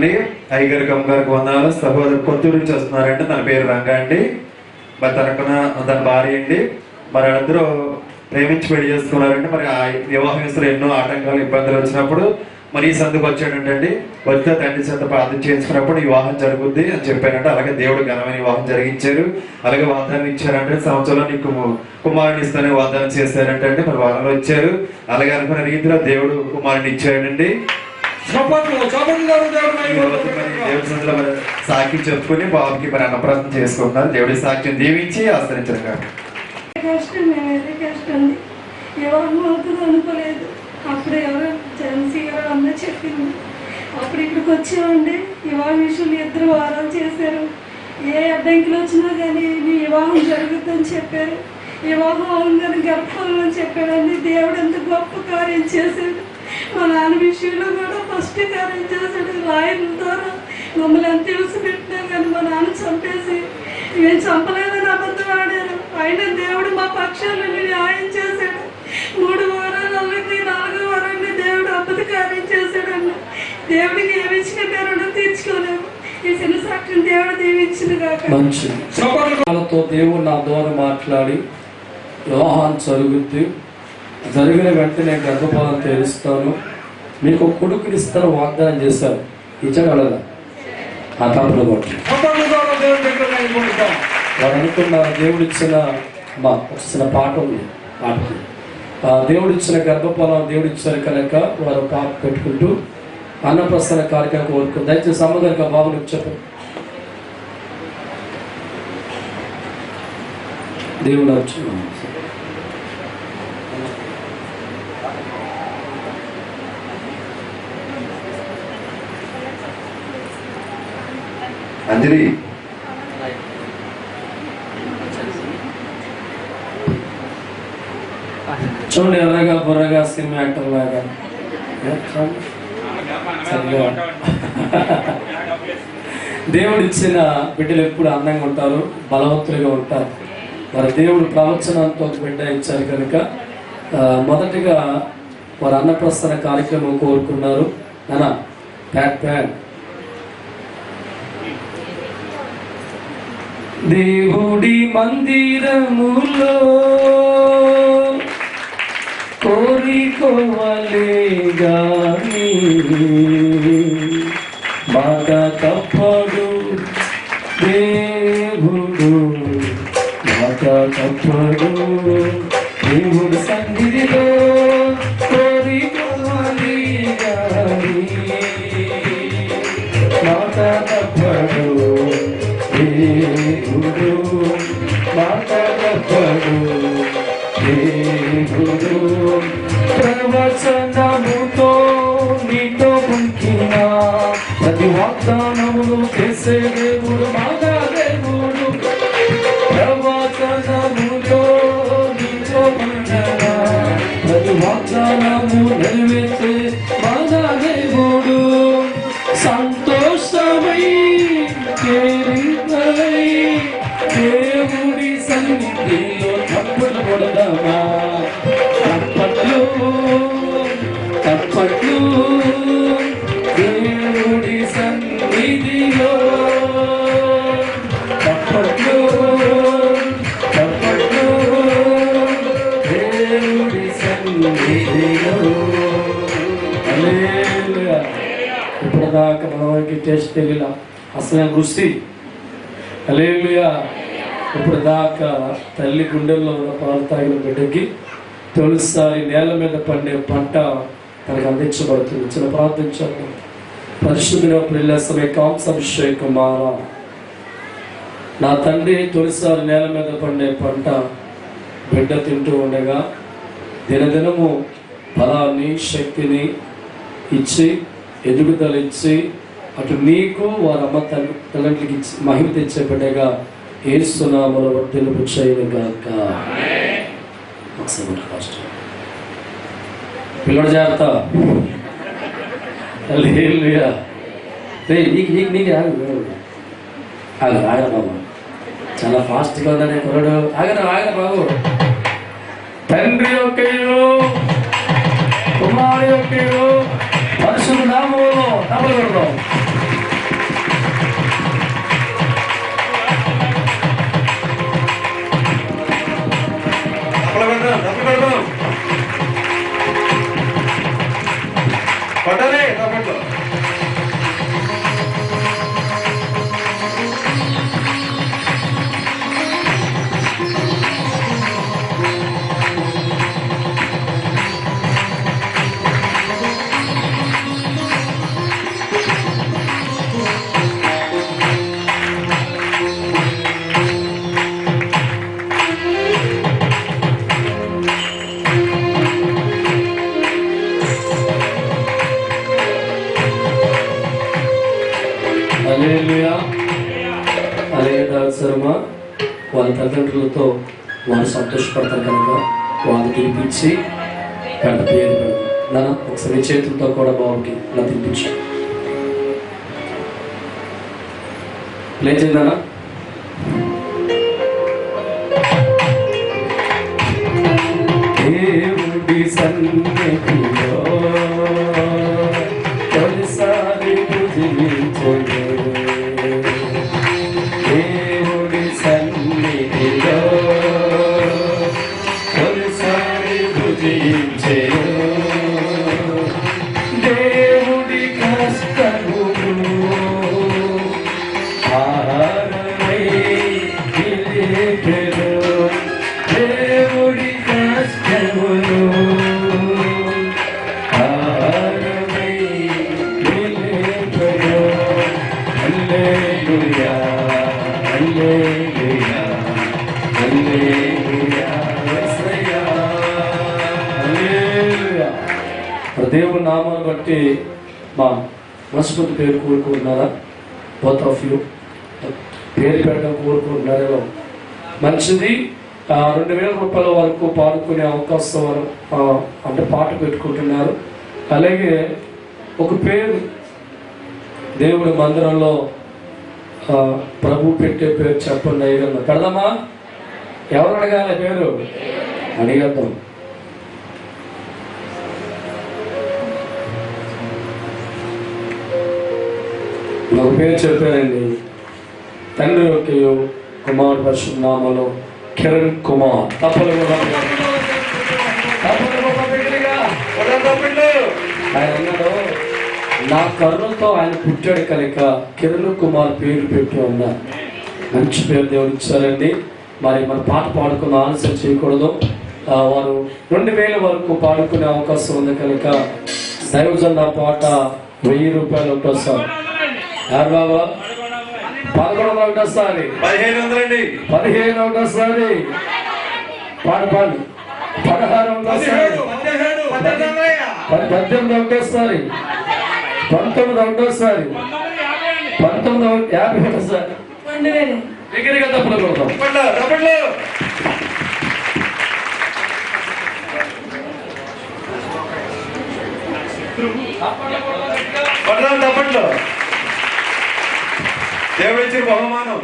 వందనాలండి. అయ్యగారికి అమ్మగారికి వందనాలు. సహోదరు కొత్తూరు నుంచి వస్తున్నారంటే తన పేరు రంగా అండి. మరి తన భార్య అండి. మరి అందరూ ప్రేమించి పెళ్లి చేసుకున్నారంటే మరి ఆ వివాహంలో ఎన్నో ఆటంకాలు ఇబ్బందులు వచ్చినప్పుడు మరి ఈ సందుకు వచ్చాడంటండి. వద్ద తండ్రి చేత ప్రార్థన చేసుకున్నప్పుడు వివాహం జరుగుద్ది అని చెప్పారంటే అలాగే దేవుడు ఘనమైన వివాహం జరిగించారు. అలాగే వాగ్దానం ఇచ్చారంటే సంవత్సరంలో నీకు కుమారుని ఇస్తానే వాగ్దానం చేశారంటే మరి వారంలో ఇచ్చారు. అలాగే అనుకున్న రీతిలో దేవుడు కుమారుని ఇచ్చాడండి. సాక్షి చెప్పుకుని బాబుకి మరి అన్నప్రార్థన చేసుకుంటున్నారు. దేవుడి సాక్షిని దీవించి ఆశ్రయించారు. కష్టం వివాహం అవుతుంది అనుకోలేదు. అప్పుడు ఎవరో జెన్సీ గారు అన్న చెప్పింది. అప్పుడు ఇక్కడికి వచ్చామండి. వివాహ విషయంలో 2 వారాలు చేశారు. ఏ అడ్డంకులు వచ్చినా కానీ మీ వివాహం జరుగుతుందని చెప్పారు. వివాహం అవుతుందని గర్భఫలం అని చెప్పాడండి. దేవుడు ఎంత గొప్ప కార్యం చేశాడు. మా నాన్న విషయంలో కూడా ఫస్ట్ కార్యం చేశాడు. లాయర్ల ద్వారా మమ్మల్ని ఎంత తెలిసిపెట్టినా కానీ మా నాన్న చంపేసి మేము చంపలేదని అబద్ధం ఆడారు. అయినా దేవుడు మా పక్షాలను న్యాయం చేశాడు. 3 వారాలు అలాగే 4వ వారాన్ని దేవుడు అద్భుత కార్యం చేశాడన్న. దేవుడికి ఏమి ఇచ్చిన రుణం తీర్చుకోలేము. ఈ చిన్న సాక్షిని దేవుడు దీవించింది కాక. మంచి దేవుడు నా ద్వారా మాట్లాడి వివాహం జరుగుద్ది, జరిగిన వెంటనే గర్భఫలం తెలుస్తాను, మీకు కొడుకుని ఇస్తాను వాగ్దానం చేశాను. ఇచ్చగలదా ఆ తప్పులు కొట్టి వారు అనుకున్న దేవుడిచ్చిన వచ్చిన పాట ఉంది. పాటకి దేవుడిచ్చిన గర్భఫలం దేవుడిచ్చారు కనుక వారు పాప పెట్టుకుంటూ అన్నప్రస్థాన కార్యక్రమం కోరుకుంది. దయచేసి అమ్మగారికి ఆ బాబులకు చెప్పండి. దేవుడు అంజలి చూడండి, ఎర్రగా బుర్రగా సినిమా యాక్టర్ లాగా. దేవుడిచ్చిన బిడ్డలు ఎప్పుడు అందంగా ఉంటారు, బలవంతులుగా ఉంటారు. మరి దేవుడు ప్రవచనంతో బిడ్డ ఇచ్చారు కనుక మొదటిగా వారు అన్నప్రస్థాన కార్యక్రమం కోరుకున్నారు. నానా ప్యాడ్ దేవుడి మందిరములో కోరికోవలే గాని మాట తప్పడు దేవుడు, మాట తప్పడు దేవుడు సన్నిధిలో కోరికోవలే గాని మాట తప్పడు దేవుడు, మాట తప్పడు దేవుడు. ప్రవచనముతో నీతో ఉంకిన ప్రతి వాగ్దానమును చేసే దేవుడు మాగా దేవుడు. ప్రవచనముతో నీతో ఉంకిన ప్రతి వాగ్దానము నెరవేర్చే మాగా దేవుడు. సంతోషమై దేవుడి సన్నిధిలో తప్పులు కొడదామా, తప్పట్లు దేవుడి సన్నిధిలో తప్పట్లు దేవుడి సన్నిధిలో. ఇప్పుడు దాకా మనకి టేస్ట్ తెలియలా అసలు రుచి. హల్లెలూయా. ఇప్పుడు దాకా తల్లి గుండెల్లో ఉన్న పాలు తాగిన బిడ్డకి తొలిసారి నేల మీద పండే పంట తనకు అందించబడుతుంది. చిన్న ప్రార్థించాలి. పరిశుద్ధ ప్రిల్లసమే కాంసాభిషేకం మారా నా తండ్రి, తొలిసారి నేల మీద పండే పంట బిడ్డ తింటూ ఉండగా దినదినము బలాన్ని శక్తిని ఇచ్చి ఎదుగుదల ఇచ్చి అటు నీకు వారి అమ్మ తల్లికి మహిమ తెచ్చే బిడ్డగా ఏసునామములో వర్ధిల్లు చేయను గాక. పిల్లడు జాగ్రత్త. హల్లెలూయా. నీకు ఆగరా బాబు, చాలా ఫాస్ట్గా ఉందని కొరడు. ఆగరా బాబు. తండ్రి ఒకేయో కుమారు ఒకేయో పరిశుద్ధ నామములో తప్పకూడదు. తప్పట్లో. హల్లెలూయా. హల్లెలూయా. శర్మ వాళ్ళ తల్లిదండ్రులతో వారు సంతోషపడతారు కనుక వాళ్ళు తినిపించి పెద్ద పేరు నాన్న ఒకసారి చేతులతో కూడా బాబుకి ఇలా తినిపించు. లేచిందనా? దేవుడి సన్నిధిలో తొలిసారి పూజించును. దేవుడి సన్నిధిలో తొలిసారి పూజించెను. దేవుడి కష్టములు ఆహారమై నిలిపెను. దేవుడి కష్టములు ఆహారమై నిలిపెను. హల్లెలూయా, హల్లెలూయా, హల్లెలూయా, యేసయ్యా, హల్లెలూయా. దేవుని నామాన్ని బట్టి మా మనస్ఫూర్తి పేరు కోరుకుంటున్నారా? బోత్ ఆఫ్ యూ పేరు పెట్టడం కోరుకుంటున్నారేమో మంచిది. 2000 రూపాయల వరకు పాడుకునే అవకాశం అంటే పాట పెట్టుకుంటున్నారు. అలాగే ఒక పేరు దేవుడి మందిరంలో ప్రభు పెట్టే పేరు చెప్పండి. అయ్యగా కడదామా? ఎవరు అడగాలి పేరు? అడిగేద్దాం. ఒక పేరు చెప్పారండి. తండ్రి యొక్క కుమార్ పరిశుద్ధ నామములో కిరణ్ కుమార్. తప్పలు ఆయన అన్నాడు, నా కర్రలతో ఆయన పుట్టాడు కనుక కిరణ్ కుమార్ పేరు పెట్టి ఉన్నారు. మంచి పేరు దేవుడు ఇచ్చారండి. మరి మన పాట పాడుకున్న ఆలస్యం చేయకూడదు. వారు 2000 వరకు పాడుకునే అవకాశం ఉంది కనుక దైవజన్ ఆ పాట 1000 రూపాయలు ఒకటోసారి. యారు బాబా? 1100 ఒకటోసారి, 1500 15 ఒకటోసారి, పాడు 16 ఒకటోసారి, 18 ఒకటోసారి, 19 ఒకటోసారి, 1950 ఒకటోసారి. దగ్గరగా తప్పులు కొడతాం. తప్పట్లో దేవుడిచ్చిన బహుమానం